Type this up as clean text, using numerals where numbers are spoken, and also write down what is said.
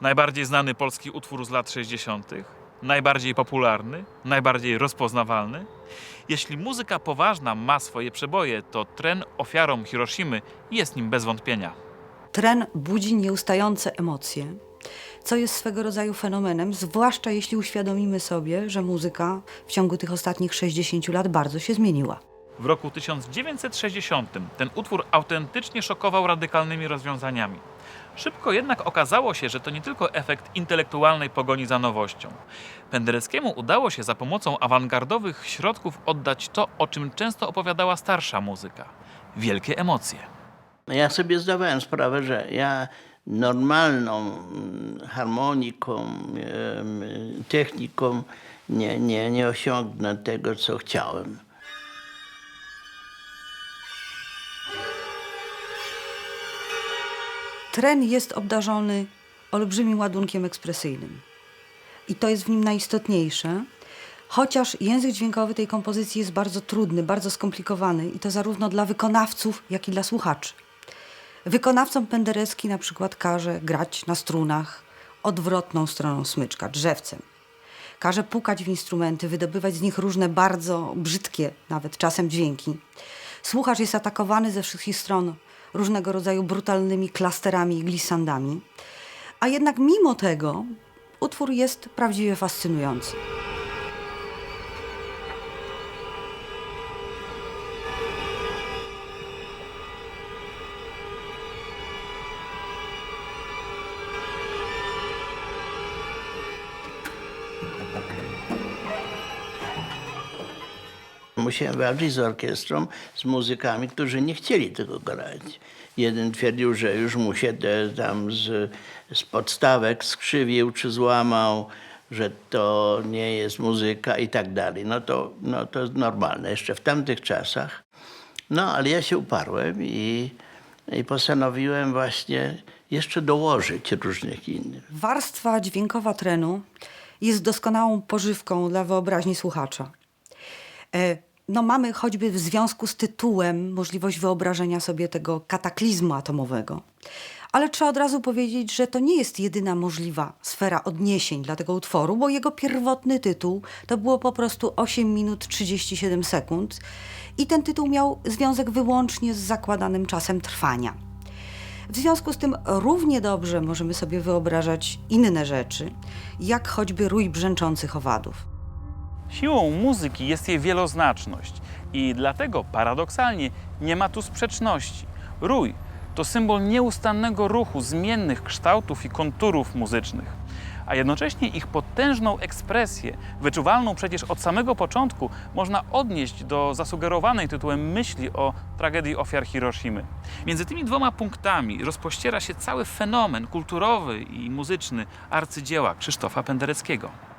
Najbardziej znany polski utwór z lat 60., najbardziej popularny, najbardziej rozpoznawalny. Jeśli muzyka poważna ma swoje przeboje, to Tren ofiarą Hiroshimy jest nim bez wątpienia. Tren budzi nieustające emocje, co jest swego rodzaju fenomenem, zwłaszcza jeśli uświadomimy sobie, że muzyka w ciągu tych ostatnich 60 lat bardzo się zmieniła. W roku 1960 ten utwór autentycznie szokował radykalnymi rozwiązaniami. Szybko jednak okazało się, że to nie tylko efekt intelektualnej pogoni za nowością. Pendereckiemu udało się za pomocą awangardowych środków oddać to, o czym często opowiadała starsza muzyka. Wielkie emocje. Ja sobie zdawałem sprawę, że ja normalną harmoniką, techniką nie osiągnę tego, co chciałem. Tren jest obdarzony olbrzymim ładunkiem ekspresyjnym. I to jest w nim najistotniejsze, chociaż język dźwiękowy tej kompozycji jest bardzo trudny, bardzo skomplikowany i to zarówno dla wykonawców, jak i dla słuchaczy. Wykonawcom Penderecki na przykład każe grać na strunach odwrotną stroną smyczka, drzewcem. Każe pukać w instrumenty, wydobywać z nich różne bardzo brzydkie nawet czasem dźwięki. Słuchacz jest atakowany ze wszystkich stron różnego rodzaju brutalnymi klasterami i glissandami. A jednak mimo tego utwór jest prawdziwie fascynujący. Musiałem walczyć z orkiestrą, z muzykami, którzy nie chcieli tego grać. Jeden twierdził, że już mu się tam z podstawek skrzywił czy złamał, że to nie jest muzyka i tak dalej. No to jest normalne jeszcze w tamtych czasach. No ale ja się uparłem i postanowiłem właśnie jeszcze dołożyć różnych innych. Warstwa dźwiękowa trenu jest doskonałą pożywką dla wyobraźni słuchacza. No mamy choćby w związku z tytułem możliwość wyobrażenia sobie tego kataklizmu atomowego. Ale trzeba od razu powiedzieć, że to nie jest jedyna możliwa sfera odniesień dla tego utworu, bo jego pierwotny tytuł to było po prostu 8 minut 37 sekund i ten tytuł miał związek wyłącznie z zakładanym czasem trwania. W związku z tym równie dobrze możemy sobie wyobrażać inne rzeczy, jak choćby rój brzęczących owadów. Siłą muzyki jest jej wieloznaczność i dlatego paradoksalnie nie ma tu sprzeczności. Rój to symbol nieustannego ruchu, zmiennych kształtów i konturów muzycznych, a jednocześnie ich potężną ekspresję, wyczuwalną przecież od samego początku, można odnieść do zasugerowanej tytułem myśli o tragedii ofiar Hiroshimy. Między tymi dwoma punktami rozpościera się cały fenomen kulturowy i muzyczny arcydzieła Krzysztofa Pendereckiego.